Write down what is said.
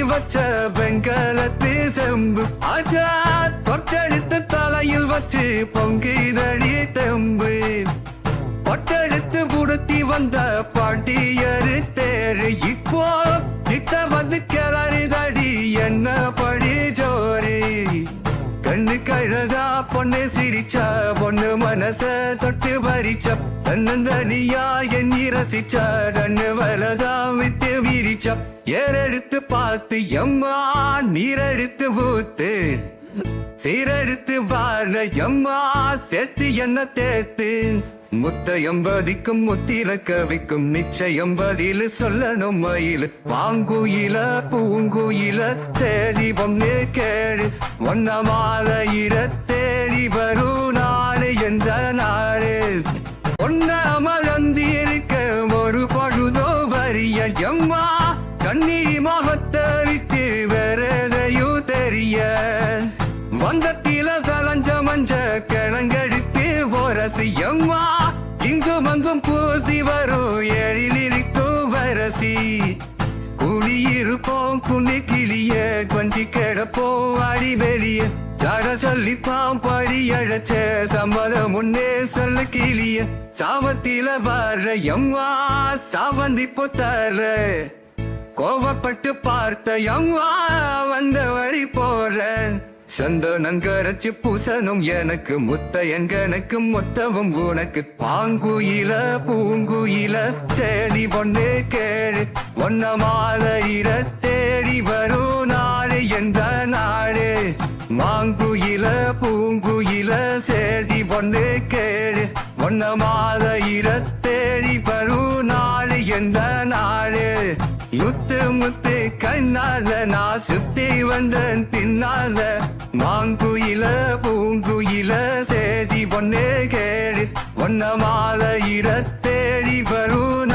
வச்ச வெங்கலத்து செம்பு அத தொட்டெடுத்து தலையில் வச்சு பொங்கிதழி தெம்பு பொட்டெடுத்து உடுத்தி வந்த பாட்டியரு தேரு இப்போ கிட்ட வந்து கிளறிதடி என்ன படி ஜோரி கண்ணு கழுதா பொண்ணு சிரிச்சா பொண்ணு மனச தொட்டு பறிச்ச தன்னந்தனியா எண்ணி ரசிச்சா கண்ணு வலதா விட்டு விரிச்சா ஏறெடுத்து பார்த்து எம்மா நீரெடுத்து ஊத்து சீரெடுத்து வாழ எம்மா சேர்த்து என்ன தேத்து முத்த எம்பதிக்கும் முத்திர கவிக்கும் நிச்சயம் பதில் சொல்லணும் மயில் வாங்குயில பூங்குயில தேடி பொண்ணு கேடு ஒன்ன மாலையிட தேடி வரும் நாடு என்ற நாடு ஒன்ன மறந்து இருக்க ஒரு பழுதோ வரிய எம்மா கண்ணி மகத்தரித்து வேறதையோ தெரிய வந்தத்தில தலஞ்ச மஞ்ச கிழங்கெடுத்து ஒரசி எம்மா இங்கு மங்கும் பூசி வரும் எழில் இருக்கும் வரசி குடியிருப்போம் குண்ணி கிளிய கொஞ்சி கிடப்போம் அடி வெளிய சட சொல்லிப்பாம் படி அழைச்ச சம்மதம் முன்னே சொல்ல கிளிய சாமத்தில வர எம்மா சாவந்தி பொத்தார கோவப்பட்டு பார்த்த எம்மா வந்த வழி போற சந்தனங்கரைச்சு பூசணும் எனக்கு முத்த எங்கனக்கு மொத்தவும் உனக்கு பாங்குயில பூங்குயில சேதி பொண்ணு கேடு ஒன்ன மாலையிட தேடி வரும் நாடு எந்த நாடு மாங்குயில பூங்குயில சேதி பொண்ணு கேடு ஒன்ன மாலையிட தேடி வரும் நாடு எந்த நாடு முத்து முத்து கண்ணால நான் சுத்தி வந்தேன் பின்னால மாங்குயில பூங்குயில சேதி பொண்ணு கேடு ஒன்ன மாலையிட தேடி வரும்